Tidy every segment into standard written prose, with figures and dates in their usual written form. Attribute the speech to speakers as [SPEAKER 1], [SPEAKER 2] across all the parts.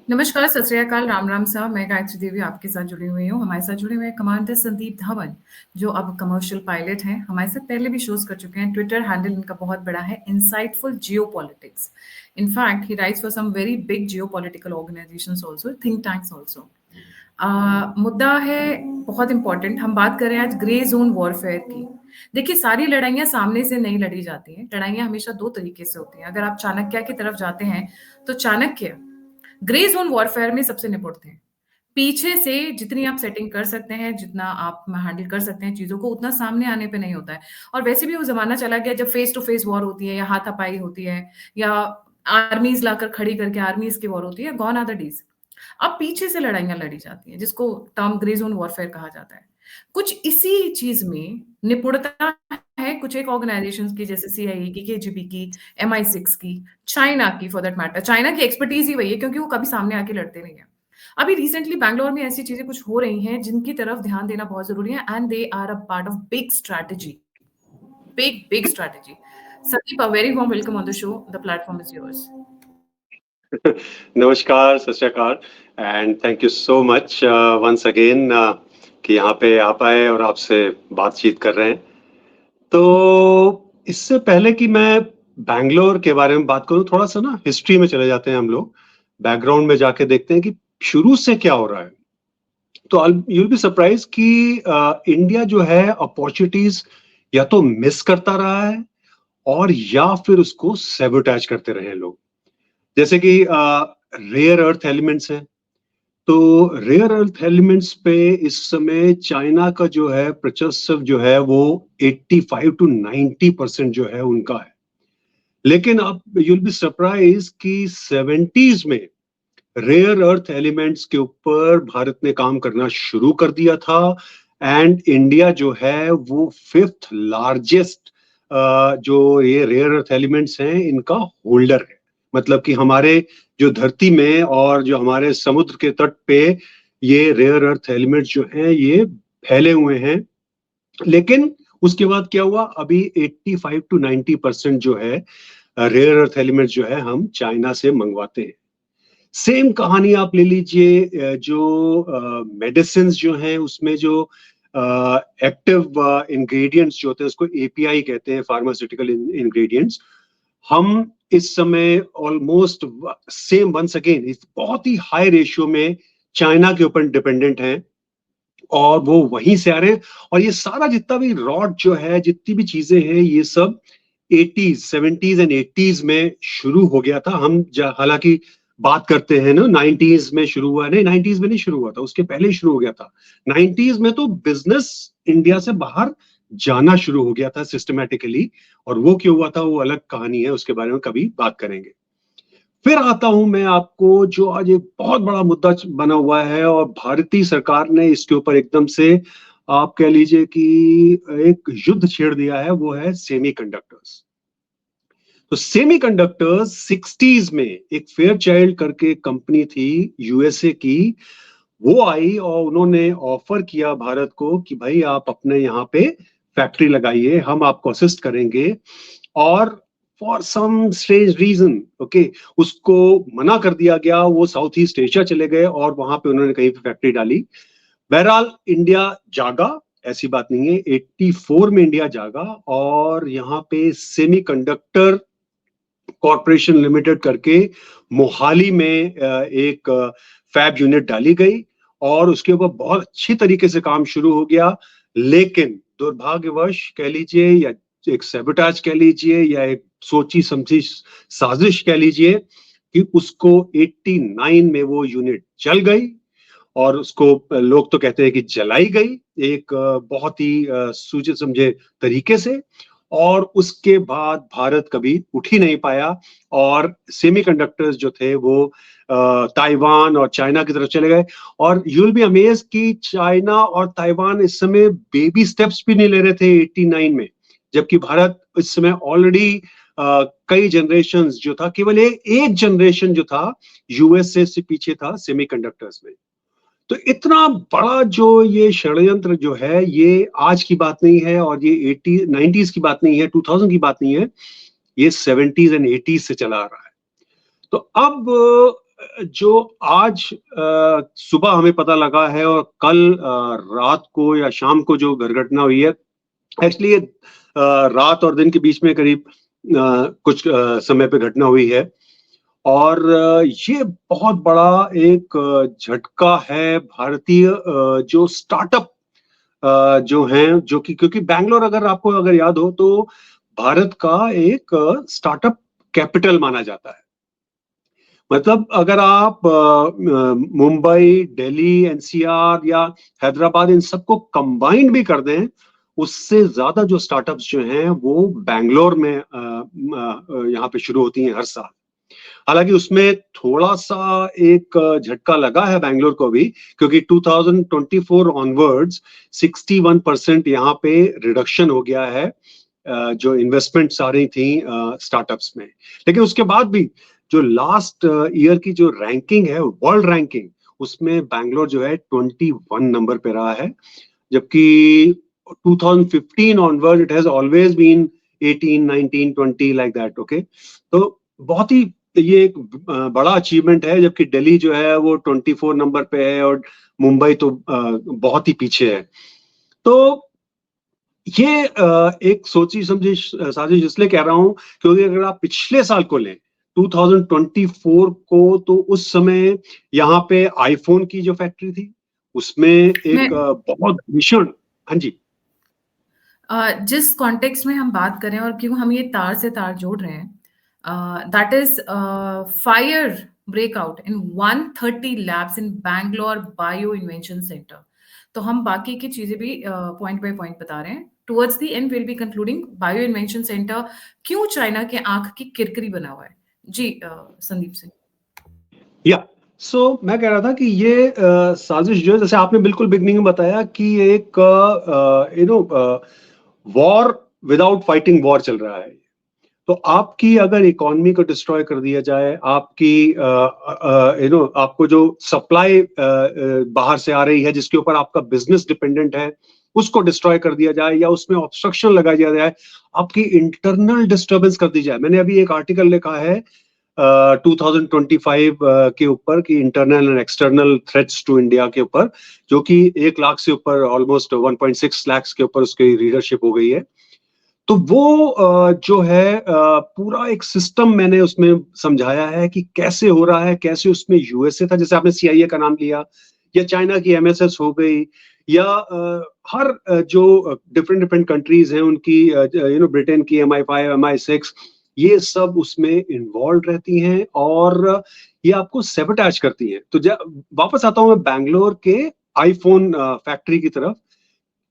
[SPEAKER 1] नमस्कार, सत श्री अकाल, राम राम साहब। मैं गायत्री देवी आपके साथ जुड़ी हुई हूँ। हमारे साथ जुड़े हुए हैं कमांडर संदीप धवन, जो अब कमर्शियल पायलट हैं। हमारे साथ पहले भी शोज़ कर चुके हैं। ट्विटर हैंडल इनका बहुत बड़ा है, insightful geopolitics. In fact he writes for some very big geopolitical organisations also, think tanks also. मुद्दा है बहुत इंपॉर्टेंट। हम बात कर रहे हैं आज ग्रे ज़ोन वॉरफेयर की। देखिए, सारी लड़ाइयाँ सामने से नहीं लड़ी जाती हैं। लड़ाइयाँ हमेशा 2 तरीके से होती हैं। अगर आप चाणक्य की तरफ जाते हैं, तो चाणक्य ग्रे ज़ोन वॉरफेयर में सबसे निपुणते हैं। पीछे से जितनी आप सेटिंग कर सकते हैं, जितना आप हैंडल कर सकते हैं चीज़ों को, उतना सामने आने पे नहीं होता है। और वैसे भी वो ज़माना चला गया जब फेस टू फेस वॉर होती है या हाथापाई होती है या आर्मीज़ लाकर खड़ी करके आर्मीज़ की वॉर होती है, गॉन आर द डेज़। अब पीछे से लड़ाइयाँ लड़ी जाती हैं, जिसको टर्म ग्रे ज़ोन वॉरफेयर कहा जाता है। कुछ इसी चीज़ में निपुणता है कुछ एक ऑर्गनाइज़ेशंस की, जैसे सीआईए की, केजीबी की, एमआई6 की, चाइना की फॉर दैट मैटर। चाइना की एक्सपर्टीज़ ही वही है क्योंकि वो कभी सामने आके लड़ते नहीं हैं। अभी रिसेंटली बैंगलोर में ऐसी चीज़ें कुछ हो रही हैं जिनकी तरफ ध्यान देना बहुत ज़रूरी है, and they are a part of big strategy, big strategy. Sandeep, a very warm welcome on the show. The platform is yours.
[SPEAKER 2] नमस्कार, Sat Sri Akal and thank you so much once again कि यहाँ पे आ पाए और आपसे बातचीत कर रहे हैं। तो इससे पहले कि मैं बैंगलोर के बारे में बात करूँ, थोड़ा सा ना हिस्ट्री में चले जाते हैं हम लोग। बैकग्राउंड में जाके देखते हैं कि शुरू से क्या हो रहा है। तो यू विल बी सरप्राइज कि इंडिया जो है अपॉर्चुनिटीज या तो मिस करता रहा है और या फिर उसको सैबोटैज करते रहे हैं लोग। जैसे कि रेयर अर्थ एलिमेंट्स हैं, तो रेयर अर्थ एलिमेंट्स पे इस समय चाइना का जो है वर्चस्व जो है वो 85 to 90% जो है उनका है। लेकिन अब यू विल बी सरप्राइज कि 70s में रेयर अर्थ एलिमेंट्स के ऊपर भारत ने काम करना शुरू कर दिया था एंड इंडिया जो है वो 5th लार्जेस्ट जो ये रेयर अर्थ एलिमेंट्स हैं इनका होल्डर है। मतलब कि हमारे जो धरती में और जो हमारे समुद्र के तट पे ये रेयर अर्थ एलिमेंट्स जो हैं ये फैले हुए हैं। लेकिन उसके बाद क्या हुआ, अभी 85 to 90% जो है रेयर अर्थ एलिमेंट्स जो है हम चाइना से मंगवाते हैं। सेम कहानी आप ले लीजिए, जो मेडिसिन जो हैं उसमें जो एक्टिव इंग्रेडिएंट्स जो होते हैं उसको एपीआई कहते हैं, फार्मास्यूटिकल इंग्रेडिएंट्स। हम इस समय ऑलमोस्ट सेम वंस अगेन बहुत ही हाई रेशियो में चाइना के ऊपर डिपेंडेंट हैं और वो वहीं से आ रहे हैं। और ये सारा जितना भी रॉड जो है, जितनी भी चीजें हैं, ये सब 80s 70s एंड 80s में शुरू हो गया था। हम हालांकि बात करते हैं ना 90s में शुरू हुआ, नहीं 90s में नहीं शुरू हुआ था, उसके पहले ही शुरू हो गया था। 90s में तो बिजनेस इंडिया से बाहर जाना शुरू हो गया था सिस्टमेटिकली, और वो क्यों हुआ था वो अलग कहानी है, उसके बारे में कभी बात करेंगे। फिर आता हूं मैं आपको, जो आज एक बहुत बड़ा मुद्दा बना हुआ है और भारतीय सरकार ने इसके ऊपर एकदम से आप कह लीजिए कि एक युद्ध छेड़ दिया है, वो है सेमीकंडक्टर्स। तो सेमीकंडक्टर्स 60s में एक फेयर चाइल्ड करके कंपनी थी यूएसए की, वो आई और उन्होंने ऑफर किया भारत को कि भाई आप अपने यहाँ पे फैक्ट्री लगाइए, हम आपको असिस्ट करेंगे। और for some strange reason okay उसको मना कर दिया गया, वो साउथ ईस्ट एशिया चले गए और वहां पे उन्होंने कहीं पे फैक्ट्री डाली। बहरहाल इंडिया जागा, ऐसी बात नहीं है, 84 में इंडिया जागा और यहाँ पे सेमीकंडक्टर कॉरपोरेशन लिमिटेड करके मोहाली में एक फैब यूनिट डाली गई और उसके ऊपर बहुत अच्छी तरीके से काम शुरू हो गया। लेकिन दुर्भाग्यवश कह लीजिए या एक सैबोटेज कह लीजिए या एक सोची समझी साजिश कह लीजिए कि उसको 89 में वो यूनिट जल गई और उसको लोग तो कहते हैं कि जलाई गई एक बहुत ही सूझे समझे तरीके से। और उसके बाद भारत कभी उठ ही नहीं पाया और सेमीकंडक्टर्स जो थे वो ताइवान और चाइना की तरफ चले गए। और यू विल बी अमेज्ड कि चाइना और ताइवान इस समय बेबी स्टेप्स भी नहीं ले रहे थे 89 में, जबकि भारत इस समय ऑलरेडी कई जनरेशन जो था, केवल एक जनरेशन जो था यूएसए से पीछे था सेमीकंडक्टर्स में। तो इतना बड़ा जो ये षड्यंत्र जो है, ये आज की बात नहीं है और ये 90s की बात नहीं है, 2000 की बात नहीं है, ये 70s एंड 80s से चला आ रहा है। तो अब जो आज सुबह हमें पता लगा है और कल रात को या शाम को जो दुर्घटना हुई है, एक्चुअली ये रात और दिन के बीच में करीब कुछ समय पे घटना हुई है। और ये बहुत बड़ा एक झटका है भारतीय जो स्टार्टअप जो हैं, जो कि क्योंकि बैंगलोर अगर आपको अगर याद हो तो भारत का एक स्टार्टअप कैपिटल माना जाता है। मतलब अगर आप मुंबई, दिल्ली, एनसीआर या हैदराबाद इन सबको कंबाइंड भी कर दें, उससे ज्यादा जो स्टार्टअप्स जो हैं वो बैंगलोर में यहाँ पे शुरू होती हैं हर साल। हालांकि उसमें थोड़ा सा एक झटका लगा है बैंगलोर को भी, क्योंकि 2024 ऑनवर्ड्स 61% यहाँ पे रिडक्शन हो गया है जो इन्वेस्टमेंट्स आ रही थी स्टार्टअप्स में। लेकिन उसके बाद भी जो लास्ट ईयर की जो रैंकिंग है, वर्ल्ड रैंकिंग, उसमें बैंगलोर जो है 21 नंबर पे रहा है, जबकि 2015 onward it has always been 18, 19, 20 like that. Okay, तो बहुत ही ये एक बड़ा अचीवमेंट है, जबकि दिल्ली जो है वो 24 नंबर पे है और मुंबई तो बहुत ही पीछे है। तो ये एक सोची समझी साजिश इसलिए कह रहा हूं क्योंकि अगर आप पिछले साल को लें 2024 को, तो उस समय यहाँ पे आईफोन की जो फैक्ट्री थी उसमें एक बहुत भीषण, हाँ जी,
[SPEAKER 1] जिस कॉन्टेक्स्ट में हम बात करें और क्यों हम ये तार से तार जोड़ रहे हैं, that is fire breakout in 130 labs in Bangalore bio invention centre. तो हम बाकी की चीजें भी पॉइंट बाय पॉइंट बता रहे हैं। Towards the end will be concluding bio invention centre क्यों चाइना के आंख की किरकिरी बना हुआ है। जी संदीप सिंह।
[SPEAKER 2] या सो मैं कह रहा था कि ये साजिश जो है, जैसे आपने बिल्कुल बिगनिंग में बताया कि एक वॉर विदाउट फाइटिंग वॉर चल रहा है। तो आपकी अगर इकोनॉमी को डिस्ट्रॉय कर दिया जाए, आपकी आपको जो सप्लाई बाहर से आ रही है जिसके ऊपर आपका बिजनेस डिपेंडेंट है, उसको डिस्ट्रॉय कर दिया जाए या उसमें ऑब्स्ट्रक्शन लगा दिया जाए, आपकी इंटरनल डिस्टर्बेंस कर दी जाए। मैंने अभी एक आर्टिकल लिखा है 2025 के ऊपर कि internal and external threats to India के ऊपर, जो कि 1 लाख से ऊपर, ऑलमोस्ट 1.6 लाख के ऊपर उसकी रीडरशिप हो गई है। तो वो जो है पूरा एक सिस्टम मैंने उसमें समझाया है कि कैसे हो रहा है, कैसे उसमें यूएसए था, जैसे आपने सीआईए का नाम लिया, या चाइना की एमएसएस हो गई, या हर जो डिफरेंट डिफरेंट कंट्रीज हैं उनकी ब्रिटेन की MI5, MI6, ये सब उसमें इन्वॉल्व रहती हैं और ये आपको सेबोटेज करती हैं। तो वापस आता हूं मैं बैंगलोर के आईफोन फैक्ट्री की तरफ।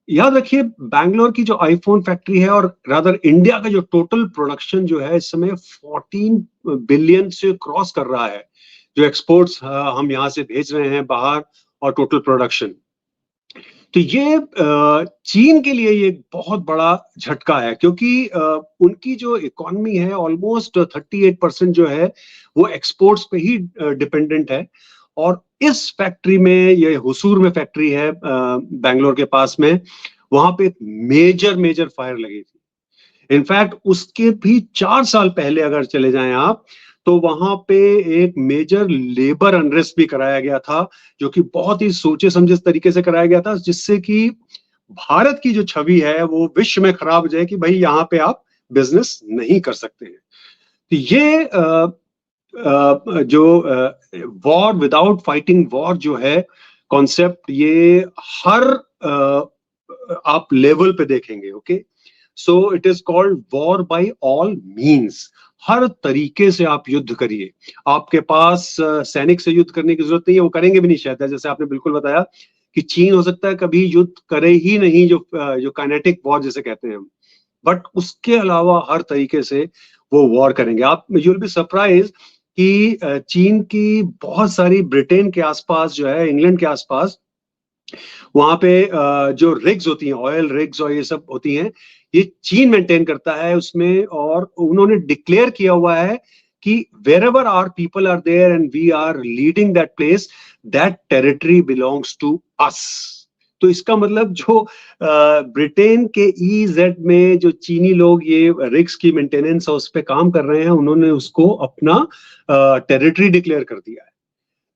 [SPEAKER 2] याद रखिए, बैंगलोर की जो आईफोन फैक्ट्री है और रादर इंडिया का जो टोटल प्रोडक्शन जो है इस समय 14 बिलियन से क्रॉस कर रहा है, जो एक्सपोर्ट्स हम यहाँ से भेज रहे हैं बाहर, और टोटल प्रोडक्शन। तो ये चीन के लिए ये बहुत बड़ा झटका है, क्योंकि उनकी जो इकोनॉमी है ऑलमोस्ट 38% जो है वो एक्सपोर्ट्स पे ही डिपेंडेंट है। और इस फैक्ट्री में, ये हुसूर में फैक्ट्री है बैंगलोर के पास में, वहां पे मेजर मेजर फायर लगी थी। इनफैक्ट उसके भी 4 साल पहले अगर चले जाएं आप, तो वहां पे एक मेजर लेबर अनरेस्ट भी कराया गया था, जो कि बहुत ही सोचे समझे तरीके से कराया गया था, जिससे कि भारत की जो छवि है वो विश्व में खराब हो जाए कि भाई यहाँ पे आप बिजनेस नहीं कर सकते हैं। तो ये जो वॉर विदाउट फाइटिंग वॉर जो है कॉन्सेप्ट, ये हर आप लेवल पे देखेंगे। Okay, so it is called war by all means. हर तरीके से आप युद्ध करिए। आपके पास सैनिक से युद्ध करने की जरूरत नहीं है, वो करेंगे भी नहीं शायद, जैसे आपने बिल्कुल बताया कि चीन हो सकता है कभी युद्ध करे ही नहीं, जो काइनेटिक वॉर जिसे कहते हैं हम, बट उसके अलावा हर तरीके से वो वॉर करेंगे। आप यू विल बी सरप्राइज कि चीन की बहुत सारी, ब्रिटेन के आसपास जो है, इंग्लैंड के आसपास, वहां पे जो रिग्स होती हैं, ऑयल रिग्स और ये सब होती हैं, ये चीन मेंटेन करता है उसमें। और उन्होंने डिक्लेयर किया हुआ है कि wherever our people are there and we are leading that place, that territory belongs to us। तो इसका मतलब जो ब्रिटेन के EEZ में जो चीनी लोग ये रिग्स की मेंटेनेंस और उस पे काम कर रहे हैं, उन्होंने उसको अपना टेरिटरी डिक्लेयर कर दिया है।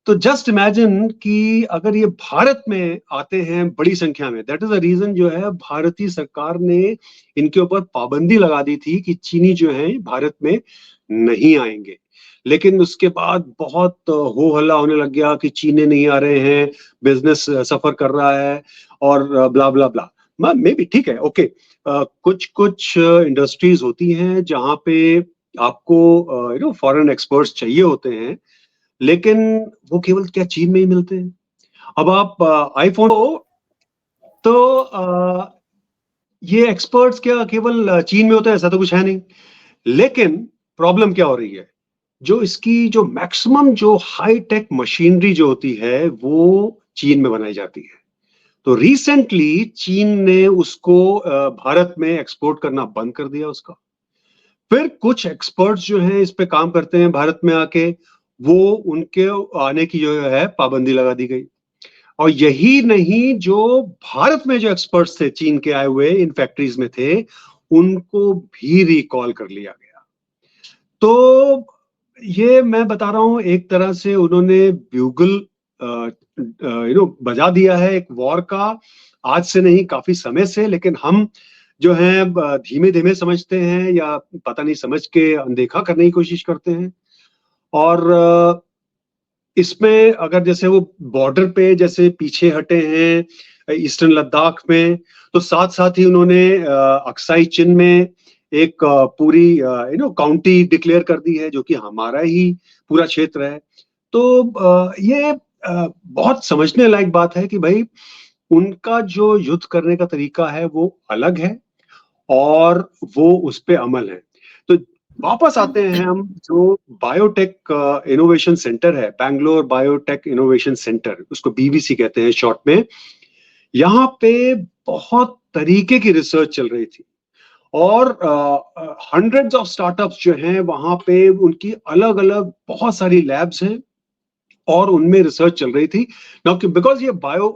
[SPEAKER 2] तो जस्ट इमेजिन कि अगर ये भारत में आते हैं बड़ी संख्या में, दैट इज द रीजन जो है भारतीय सरकार ने इनके ऊपर पाबंदी लगा दी थी कि चीनी जो है भारत में नहीं आएंगे। लेकिन उसके बाद बहुत हो हल्ला होने लग गया कि चीनी नहीं आ रहे हैं, बिजनेस सफर कर रहा है और ब्ला ब्ला ब्ला। मे बी ठीक है, ओके। कुछ कुछ इंडस्ट्रीज होती हैं जहां पे आपको फॉरेन एक्सपर्ट्स चाहिए होते हैं, लेकिन वो केवल क्या चीन में ही मिलते हैं। अब आप आईफोन तो ये एक्सपर्ट्स क्या केवल चीन में होते हैं, ऐसा तो कुछ है नहीं। लेकिन प्रॉब्लम क्या हो रही है, जो इसकी जो मैक्सिमम जो हाई टेक मशीनरी जो होती है वो चीन में बनाई जाती है। तो रिसेंटली चीन ने उसको भारत में एक्सपोर्ट करना बंद कर दिया उसका। फिर कुछ एक्सपर्ट्स जो हैं इस पे काम करते हैं भारत में आके, वो उनके आने की जो है पाबंदी लगा दी गई। और यही नहीं, जो भारत में जो एक्सपर्ट्स थे चीन के आए हुए इन फैक्ट्रीज में थे, उनको भी रिकॉल कर लिया गया। तो ये मैं बता रहा हूं, एक तरह से उन्होंने ब्यूगल बजा दिया है एक वॉर का, आज से नहीं काफी समय से। लेकिन हम जो है धीमे धीमे समझते हैं या पता नहीं समझ के अनदेखा करने की कोशिश करते हैं। और इसमें अगर जैसे वो बॉर्डर पे जैसे पीछे हटे हैं ईस्टर्न लद्दाख में, तो साथ साथ ही उन्होंने अक्साई चिन में एक पूरी काउंटी डिक्लेयर कर दी है, जो कि हमारा ही पूरा क्षेत्र है। तो ये बहुत समझने लायक बात है कि भाई उनका जो युद्ध करने का तरीका है वो अलग है और वो उस पे अमल है। तो वापस आते हैं हम, जो बायोटेक इनोवेशन सेंटर है, बैंगलोर बायोटेक इनोवेशन सेंटर, उसको बीबीसी कहते हैं शॉर्ट में। यहाँ पे बहुत तरीके की रिसर्च चल रही थी और हंड्रेड्स ऑफ स्टार्टअप्स जो हैं वहां पे, उनकी अलग अलग बहुत सारी लैब्स हैं और उनमें रिसर्च चल रही थी। नाउ बिकॉज ये बायो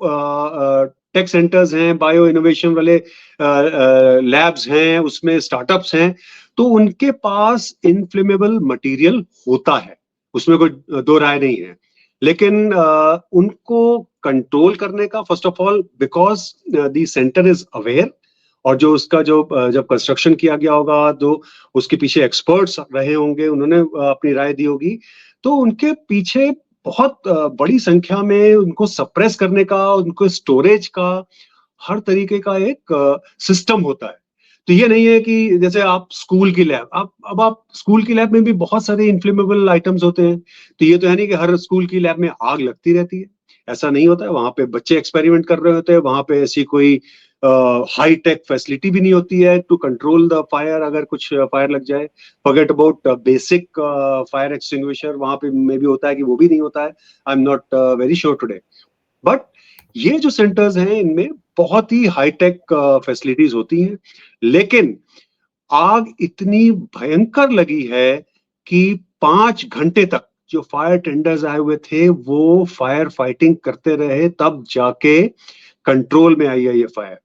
[SPEAKER 2] टेक सेंटर्स हैं, बायो इनोवेशन वाले लैब्स हैं, उसमें स्टार्टअप्स हैं, तो उनके पास इनफ्लेमेबल मटेरियल होता है, उसमें कोई दो राय नहीं है। लेकिन उनको कंट्रोल करने का, first of all because the centre is aware, और जो उसका जो जब कंस्ट्रक्शन किया गया होगा तो उसके पीछे एक्सपर्ट्स रहे होंगे, उन्होंने अपनी राय दी होगी, तो उनके पीछे बहुत बड़ी संख्या में उनको सप्रेस करने का, उनको स्टोरेज का, हर तरीके का एक सिस्टम होता है। तो ये नहीं है कि जैसे आप स्कूल की लैब, आप स्कूल की लैब में भी बहुत सारे इन्फ्लेमेबल आइटम्स होते हैं। तो ये तो है नहीं कि हर स्कूल की लैब में आग लगती रहती है, ऐसा नहीं होता है। वहां पे बच्चे एक्सपेरिमेंट कर रहे होते हैं, वहां पे ऐसी कोई हाई टेक फैसिलिटी भी नहीं होती है टू कंट्रोल द फायर, अगर कुछ फायर लग जाए। Forget about basic fire extinguisher, वहां पे मे भी होता है कि वो भी नहीं होता है, I am not very sure today. But ये जो सेंटर्स हैं इनमें बहुत ही हाईटेक फैसिलिटीज होती हैं, लेकिन आग इतनी भयंकर लगी है कि 5 घंटे तक जो फायर टेंडर्स आए हुए थे वो फायर फाइटिंग करते रहे, तब जाके कंट्रोल में आई है ये फायर।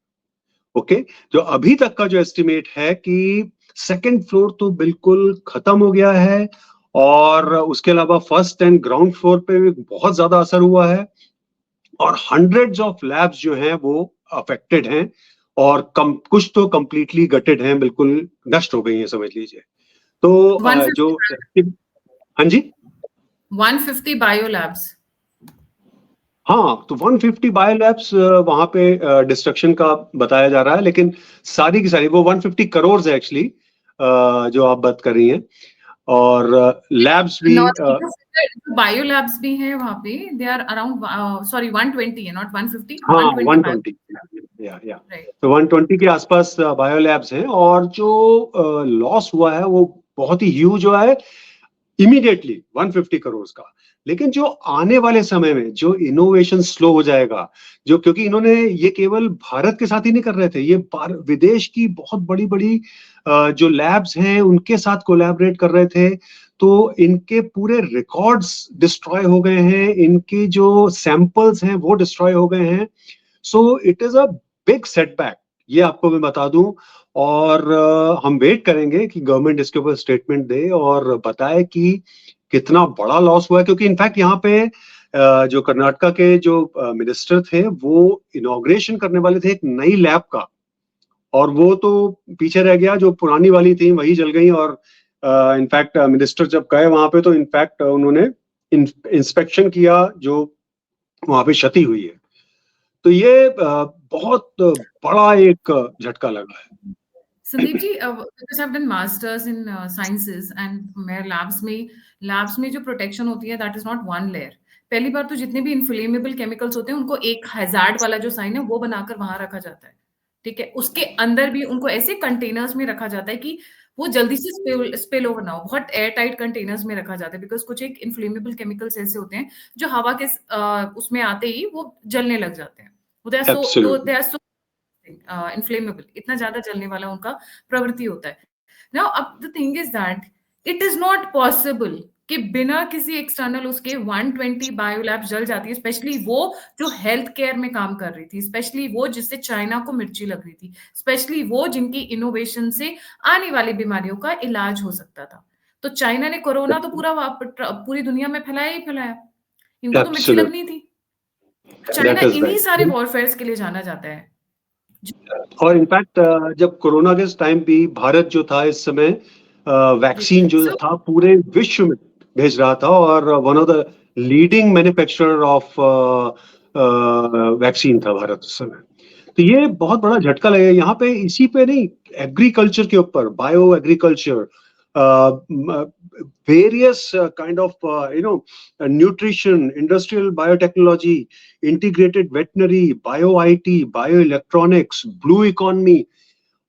[SPEAKER 2] ओके, जो अभी तक का जो एस्टिमेट है कि सेकंड फ्लोर तो बिल्कुल खत्म हो गया है, और उसके अलावा फर्स्ट एंड ग्राउंड फ्लोर पे भी बहुत ज्यादा असर हुआ है, और हंड्रेड्स ऑफ लैब्स जो हैं वो अफेक्टेड हैं, और कुछ तो कंप्लीटली गटेड हैं, बिल्कुल नष्ट हो गई हैं, समझ लीजिए। तो
[SPEAKER 1] 150
[SPEAKER 2] हाँ जी,
[SPEAKER 1] 150 बायो लैब्स।
[SPEAKER 2] हाँ, तो 150 बायो लैब्स वहां पे डिस्ट्रक्शन का बताया जा रहा है, लेकिन सारी की सारी वो 150 करोड़ है एक्चुअली, जो आप बात कर रही हैं। और लैब्स भी
[SPEAKER 1] बायो लैब्स भी हैं वहां पे, दे आर अराउंड, सॉरी 120 है, नॉट 150,
[SPEAKER 2] हाँ
[SPEAKER 1] 120
[SPEAKER 2] या
[SPEAKER 1] राइट।
[SPEAKER 2] तो 120 के आसपास बायो लैब्स हैं, और जो लॉस हुआ है वो बहुत ही ह्यूज हुआ है इमीडिएटली, 150 करोड़ का। लेकिन जो आने वाले समय में जो इनोवेशन स्लो हो जाएगा, जो क्योंकि इन्होंने ये केवल भारत के साथ ही नहीं कर रहे थे, ये विदेश की बहुत बड़ी बड़ी जो लैब्स हैं उनके साथ कोलैबोरेट कर रहे थे, तो इनके पूरे रिकॉर्ड्स डिस्ट्रॉय हो गए हैं, इनके जो सैंपल्स हैं वो डिस्ट्रॉय हो गए हैं। सो it is a big setback, ये आपको मैं बता दूं। और हम वेट करेंगे कि गवर्नमेंट इसके ऊपर स्टेटमेंट दे और बताए कि कितना बड़ा लॉस हुआ है, क्योंकि इनफैक्ट यहाँ पे जो कर्नाटका के जो मिनिस्टर थे वो इनॉग्रेशन करने वाले थे एक नई लैब का, और वो तो पीछे रह गया, जो पुरानी वाली थी वही जल गई। और इनफैक्ट मिनिस्टर जब गए वहां पे तो इनफैक्ट उन्होंने इंस्पेक्शन किया जो वहां पे क्षति हुई है। तो ये बहुत बड़ा एक झटका लगा है।
[SPEAKER 1] Sandeep ji, because I have done masters in sciences and मैं लैब्स में जो प्रोटेक्शन होती है that is not one layer. पहली बार तो जितने भी इनफ्लेमेबल केमिकल्स होते हैं उनको एक हैजार्ड वाला जो साइन है वो बनाकर वहां रखा जाता है, ठीक है। उसके अंदर भी उनको ऐसे कंटेनर्स में रखा जाता है कि वो जल्दी से स्पिल ओवर ना हो। बहुत एयर टाइट कंटेनर्स में रखा जाता है बिकॉज कुछ एक इनफ्लेमेबल केमिकल्स ऐसे होते हैं जो हवा के उसमें आते ही वो जलने लग जाते हैं।
[SPEAKER 2] Absolutely.
[SPEAKER 1] They are so inflammable, इतना ज्यादा जलने वाला उनका प्रवृत्ति होता है। नाउ अब the thing is that it is not possible कि बिना किसी एक्सटर्नल उसके 120 बायोलैब जल जाती है, स्पेशली वो जो हेल्थ केयर में काम कर रही थी, स्पेशली वो जिससे चाइना को मिर्ची लग रही थी, स्पेशली वो जिनकी इनोवेशन से आने वाली बीमारियों का इलाज हो सकता था। तो चाइना ने कोरोना तो पूरी दुनिया में फैलाया ही फैलाया, इनको तो मिर्ची लगनी
[SPEAKER 2] एब्सोल्युटली,
[SPEAKER 1] थी। चाइना
[SPEAKER 2] दैट इज
[SPEAKER 1] इन्हीं सारे
[SPEAKER 2] राइट।
[SPEAKER 1] वॉरफेयर के लिए जाना जाता है।
[SPEAKER 2] और इनफैक्ट जब कोरोना के टाइम भी भारत जो था इस समय
[SPEAKER 1] जी,
[SPEAKER 2] वैक्सीन जो
[SPEAKER 1] सो
[SPEAKER 2] था पूरे विश्व में भेज रहा था, और one of the leading manufacturer of vaccine था भारत उस समय। तो ये बहुत बड़ा झटका लगा यहाँ पे, इसी पे नहीं, एग्रीकल्चर के ऊपर, bio agriculture, various kind of nutrition, industrial biotechnology, integrated veterinary, bio IT, bio electronics, blue economy,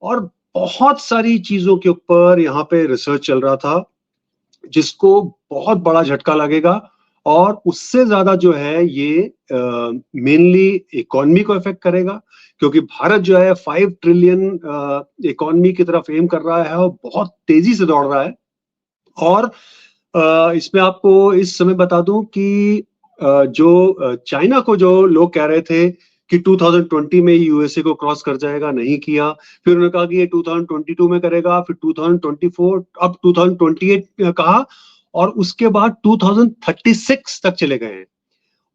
[SPEAKER 2] और बहुत सारी चीजों के ऊपर यहाँ पे रिसर्च चल रहा था, जिसको बहुत बड़ा झटका लगेगा। और उससे ज्यादा जो है ये मेनली इकोनॉमी को इफेक्ट करेगा, क्योंकि भारत जो है 5 ट्रिलियन इकोनॉमी की तरफ एम कर रहा है और बहुत तेजी से दौड़ रहा है। और इसमें आपको इस समय बता दूं कि जो चाइना को जो लोग कह रहे थे कि 2020 में यूएसए को क्रॉस कर जाएगा, नहीं किया। फिर उन्होंने कहा कि ये 2022 में करेगा, फिर 2024, अब 2028 कहा, और उसके बाद 2036 तक चले गए हैं।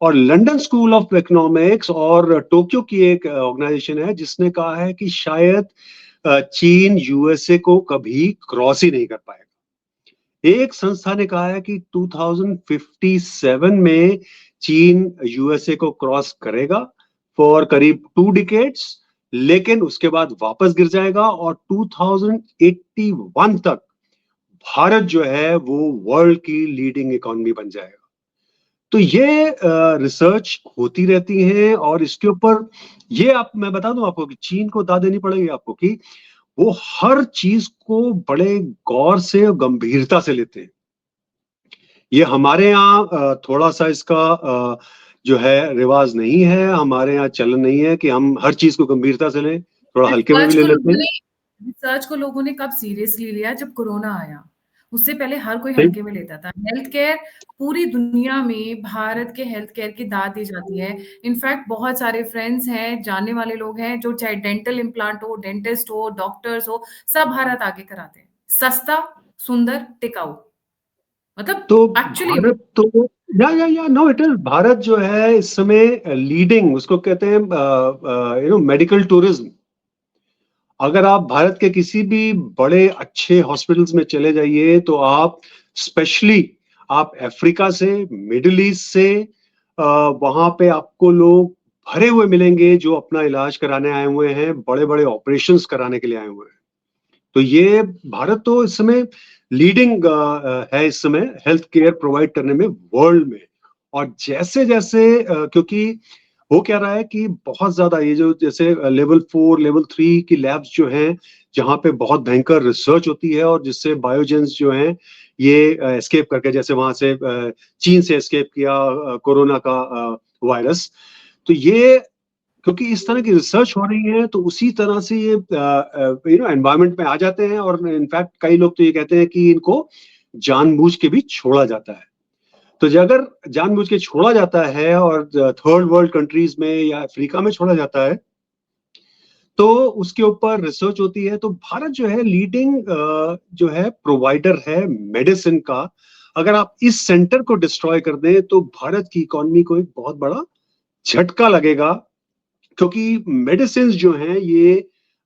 [SPEAKER 2] और लंदन स्कूल ऑफ इकोनॉमिक्स और टोक्यो की एक ऑर्गेनाइजेशन है जिसने कहा है कि शायद चीन यूएसए को कभी क्रॉस ही नहीं कर पाएगा। एक संस्था ने कहा है कि 2057 में चीन यूएसए को क्रॉस करेगा फॉर करीब 2 डिकेड्स, लेकिन उसके बाद वापस गिर जाएगा, और 2081 तक भारत जो है वो वर्ल्ड की लीडिंग इकोनॉमी बन जाएगा। तो ये रिसर्च होती रहती है, और इसके ऊपर ये मैं बता दूं आपको कि चीन को दाद देनी पड़ेगी आपको कि वो हर चीज को बड़े गौर से और गंभीरता से लेते हैं। ये हमारे यहाँ थोड़ा सा इसका जो है रिवाज नहीं है, हमारे यहाँ चलन नहीं है कि हम हर चीज को गंभीरता से लें, थोड़ा हल्के में भी ले लेते हैं।
[SPEAKER 1] रिसर्च को लोगों ने कब सीरियसली लिया? जब कोरोना आया, उससे पहले हर कोई
[SPEAKER 2] सही।
[SPEAKER 1] हल्के में लेता था। हेल्थ केयर पूरी दुनिया में भारत के हेल्थ केयर की दाद दी जाती है। इनफैक्ट बहुत सारे फ्रेंड्स हैं, जानने वाले लोग हैं जो चाहे डेंटल इम्प्लांट हो, डेंटिस्ट हो, डॉक्टर्स हो, सब भारत आगे कराते हैं। सस्ता, सुंदर, टिकाऊ, मतलब
[SPEAKER 2] तो
[SPEAKER 1] एक्चुअली
[SPEAKER 2] भारत तो या नो इट इज, भारत जो है इस समय लीडिंग, उसको कहते हैं मेडिकल टूरिज्म। अगर आप भारत के किसी भी बड़े अच्छे हॉस्पिटल्स में चले जाइए तो आप स्पेशली आप अफ्रीका से, मिडिल ईस्ट से, वहां पे आपको लोग भरे हुए मिलेंगे जो अपना इलाज कराने आए हुए हैं, बड़े बड़े ऑपरेशंस कराने के लिए आए हुए हैं। तो ये भारत तो इस समय लीडिंग है इस समय हेल्थ केयर प्रोवाइड करने में वर्ल्ड में। और जैसे जैसे क्योंकि हो क्या रहा है कि बहुत ज्यादा ये जो जैसे लेवल 4 लेवल 3 की लैब्स जो हैं, जहाँ पे बहुत भयंकर रिसर्च होती है और जिससे बायोजेंस जो हैं ये एस्केप करके, जैसे वहां से चीन से एस्केप किया कोरोना का वायरस। तो ये क्योंकि इस तरह की रिसर्च हो रही है तो उसी तरह से ये एनवायरनमेंट में आ जाते हैं, और इनफैक्ट कई लोग तो ये कहते हैं कि इनको जानबूझ के भी छोड़ा जाता है। तो अगर जानबूझ के छोड़ा जाता है और थर्ड वर्ल्ड कंट्रीज में या अफ्रीका में छोड़ा जाता है तो उसके ऊपर रिसर्च होती है। तो भारत जो है लीडिंग जो है प्रोवाइडर है मेडिसिन का अगर आप इस सेंटर को डिस्ट्रॉय कर दें तो भारत की इकोनॉमी को एक बहुत बड़ा झटका लगेगा, क्योंकि मेडिसिन जो हैं ये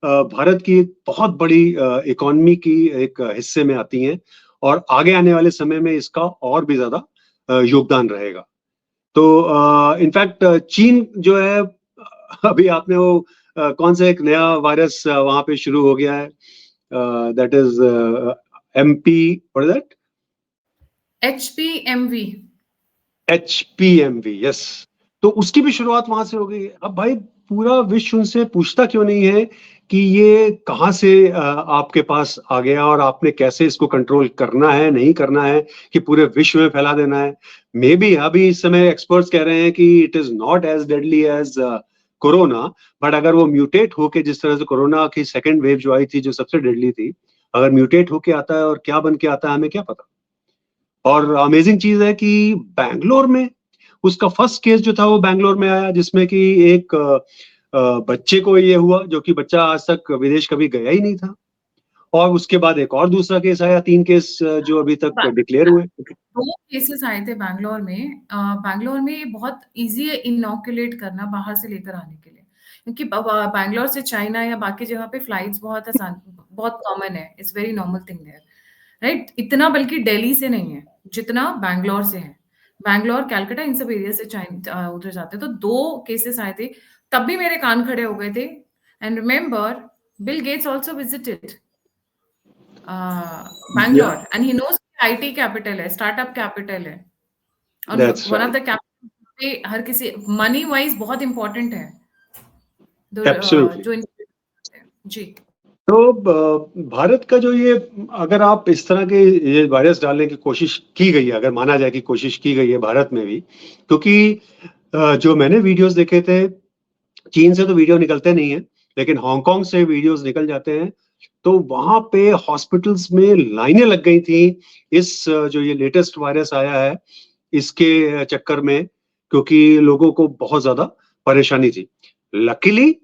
[SPEAKER 2] भारत की एक बहुत बड़ी इकोनॉमी की एक हिस्से में आती हैं, और आगे आने वाले समय में इसका और भी ज्यादा योगदान रहेगा। तो इनफैक्ट चीन जो है, अभी आपने वो कौन सा एक नया वायरस वहां पे शुरू हो गया है, that is MP, what is that?
[SPEAKER 1] HPMV।
[SPEAKER 2] HPMV, yes. तो उसकी भी शुरुआत वहां से हो गई है। अब भाई पूरा विश्व उनसे पूछता क्यों नहीं है कि ये कहाँ से आपके पास आ गया, और आपने कैसे इसको कंट्रोल करना है, नहीं करना है, कि पूरे विश्व में फैला देना है। मे बी अभी इस समय एक्सपर्ट्स कह रहे हैं कि it is not as deadly as corona, but अगर वो म्यूटेट होके, जिस तरह से कोरोना की सेकेंड वेव जो आई थी जो सबसे डेडली थी, अगर म्यूटेट होके आता है और क्या बन के आता है हमें क्या पता। और अमेजिंग चीज है कि बैंगलोर में उसका फर्स्ट केस जो था वो बैंगलोर में आया, जिसमें कि एक बच्चे को ये हुआ, जो कि बच्चा आज तक विदेश कभी गया ही नहीं था। और उसके बाद एक और दूसरा केस आया, 3 केस जो अभी तक डिक्लेयर हुए।
[SPEAKER 1] 2 केसेस आए थे बैंगलोर में। बैंगलोर में ये बहुत ईज़ी है इनॉक्युलेट करना बाहर से लेकर आने के लिए, क्योंकि बैंगलोर से चाइना या बाकी जगह पे फ्लाइट्स बहुत कॉमन है। It's very normal thing there, right? इतना बल्कि दिल्ली से नहीं है, जितना बैंगलोर से है। बैंगलोर, कलकत्ता, इन सब एरिया से उधर जाते हैं। तो 2 केसेस आए थे, तब भी मेरे कान खड़े हो गए थे। And remember, Bill Gates also visited Bangalore, and he knows IT capital है, स्टार्टअप कैपिटल है, और
[SPEAKER 2] That's
[SPEAKER 1] one of
[SPEAKER 2] right.
[SPEAKER 1] The capital पे हर किसी मनी वाइज बहुत इंपॉर्टेंट है।
[SPEAKER 2] Absolutely.
[SPEAKER 1] जो जी।
[SPEAKER 2] तो भारत का जो ये, अगर आप इस तरह के ये वायरस डालने की कोशिश की गई है, अगर माना जाए कि कोशिश की गई है भारत में भी, क्योंकि जो मैंने वीडियोस देखे थे, चीन से तो वीडियो निकलते नहीं है, लेकिन हांगकांग से वीडियोस निकल जाते हैं। तो वहां पे हॉस्पिटल्स में लाइनें लग गई थी इस जो ये लेटेस्ट वायरस आया है इसके चक्कर में, क्योंकि लोगों को बहुत ज्यादा परेशानी थी। लकीली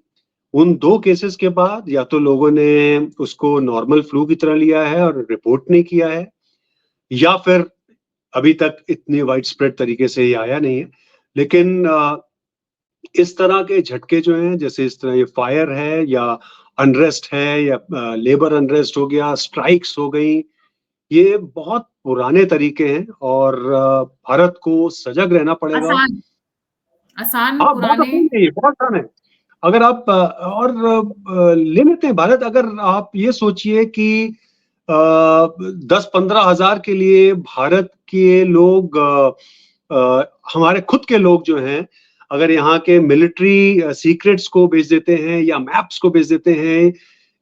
[SPEAKER 2] उन 2 केसेस के बाद या तो लोगों ने उसको नॉर्मल फ्लू की तरह लिया है और रिपोर्ट नहीं किया है, या फिर अभी तक इतनी वाइड स्प्रेड तरीके से ये आया नहीं है। लेकिन इस तरह के झटके जो हैं, जैसे इस तरह ये फायर है या अनरेस्ट है या लेबर अनरेस्ट हो गया, स्ट्राइक्स हो गई, ये बहुत पुराने तरीके हैं, और भारत को सजग रहना पड़ेगा।
[SPEAKER 1] आसान आसान
[SPEAKER 2] हाँ, बहुत
[SPEAKER 1] पुराने।
[SPEAKER 2] आसान है, ये बहुत आसान है। अगर आप और ले लेते हैं भारत, अगर आप ये सोचिए कि 10-15 हजार के लिए भारत के लोग, हमारे खुद के लोग जो हैं, अगर यहाँ के मिलिट्री सीक्रेट्स को बेच देते हैं या मैप्स को बेच देते हैं,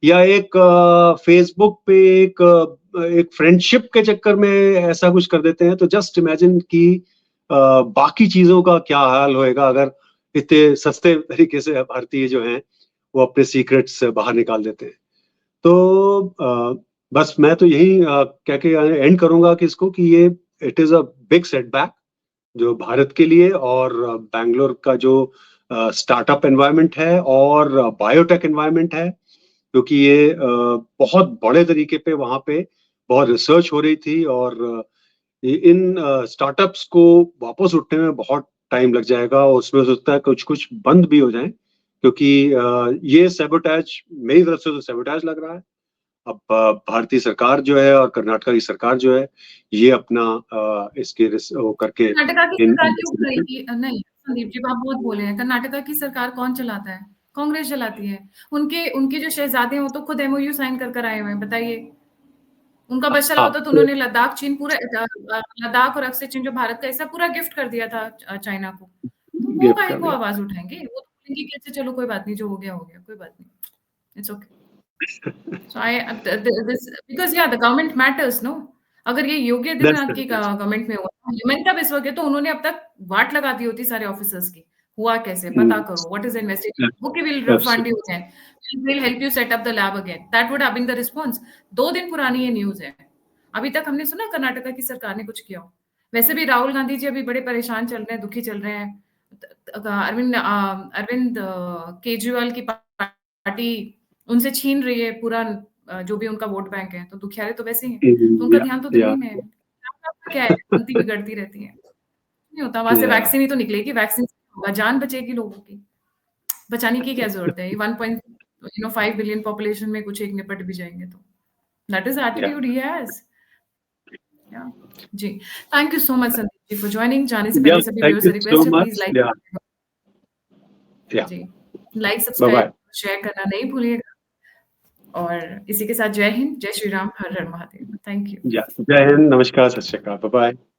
[SPEAKER 2] या एक फेसबुक पे एक फ्रेंडशिप के चक्कर में ऐसा कुछ कर देते हैं, तो जस्ट इमेजिन कि बाकी चीजों का क्या हाल होएगा अगर इतने सस्ते तरीके से भारतीय जो हैं वो अपने सीक्रेट्स बाहर निकाल देते हैं। तो बस मैं तो यही कह के एंड करूंगा कि इसको, कि ये it is a big setback जो भारत के लिए, और बैंगलोर का जो स्टार्टअप एनवायरनमेंट है और बायोटेक एनवायरनमेंट है, क्योंकि ये बहुत बड़े तरीके पे वहाँ पे बहुत रिसर्च हो रही थी, और इन स्टार्टअप्स को वापस उठने में बहुत टाइम लग जाएगा, और उसमें हो सकता है कुछ कुछ बंद भी हो जाए, क्योंकि ये सैबोटेज मेरी तरफ से तो सैबोटेज लग रहा है। अब भारतीय सरकार जो है और कर्नाटका की सरकार जो है, ये अपना इसके वो करके
[SPEAKER 1] कर्नाटका की
[SPEAKER 2] इन
[SPEAKER 1] सरकार क्यों कर रही थी? नहीं संदीप जी, आप बहुत बोले हैं। कर्नाटका की सरकार कौन चलाता है? कांग्रेस चलाती है। उनके उनके जो शहजादे हैं वो तो खुद एमओयू साइन कर आए हुए हैं। बताइए, उनका बस चला
[SPEAKER 2] हाँ,
[SPEAKER 1] होता तो उन्होंने लद्दाख चीन पूरा लद्दाख और अक्सर चीन जो भारत का हिस्सा पूरा गिफ्ट कर दिया था चाइना को। तो वो
[SPEAKER 2] गिफ्ट
[SPEAKER 1] काहे
[SPEAKER 2] कर
[SPEAKER 1] को
[SPEAKER 2] दिया।
[SPEAKER 1] आवाज उठाएंगे? वो तो बोलेंगे कि अच्छा चलो कोई बात नहीं, जो हो गया कोई बात नहीं, it's okay. So this because yeah the government matters, no? अगर ये योगी
[SPEAKER 2] That's
[SPEAKER 1] आदित्यनाथ
[SPEAKER 2] the
[SPEAKER 1] की
[SPEAKER 2] yes.
[SPEAKER 1] गवर्नमेंट में हुआ, हेमंत बिस्वा के, तो उन्होंने अब तक वाट लगा दी होती सारे ऑफिसर्स की। हुआ कैसे? पता करो। What is investigation? Okay, will refund you
[SPEAKER 2] Absolutely.
[SPEAKER 1] Again. Will help you set up the lab again. That would have been the response. 2 दिन पुरानी ये न्यूज़ है। अभी तक हमने सुना कर्नाटका की सरकार ने कुछ किया हो। वैसे भी राहुल गांधी जी अभी बड़े परेशान चल रहे हैं, दुखी चल रहे हैं। अरविंद केजरीवाल की पार्टी उनसे छीन रही है पूरा जो भी उनका वोट बैंक है, तो दुखियारे तो वैसे ही हैं। तो उनका
[SPEAKER 2] Yeah,
[SPEAKER 1] ध्यान तो
[SPEAKER 2] yeah.
[SPEAKER 1] दिल्ली में है। आपका क्या है, बनती बिगड़ती रहती है। नहीं होता, वहाँ से
[SPEAKER 2] Yeah.
[SPEAKER 1] वैक्सीन ही तो निकलेगी, वैक्सीन से होगा, जान बचेगी लोगों की। बचाने की क्या ज़रूरत है? ये 1.5 बिलियन पॉपुलेशन में कुछ एक निपट भी जाएँगे तो। That is the
[SPEAKER 2] Yeah.
[SPEAKER 1] attitude he has. Yeah. जी। Thank you so much Sandeep ji for joining. जाने से पहले
[SPEAKER 2] Yeah.
[SPEAKER 1] सभी
[SPEAKER 2] Thank
[SPEAKER 1] व्यूअर्स
[SPEAKER 2] you
[SPEAKER 1] से
[SPEAKER 2] so
[SPEAKER 1] रिक्वेस्ट है, please
[SPEAKER 2] much.
[SPEAKER 1] Like
[SPEAKER 2] Yeah. Yeah.
[SPEAKER 1] जी। Like,
[SPEAKER 2] Bye
[SPEAKER 1] subscribe,
[SPEAKER 2] bye.
[SPEAKER 1] Share करना नहीं भूलिएगा। और इसी के साथ जय हिंद, जय श्री राम, हर हर Mahadev. Thank you.
[SPEAKER 2] Yeah. Jai Hind. Namaskar. Sat Shri Akal. Bye bye.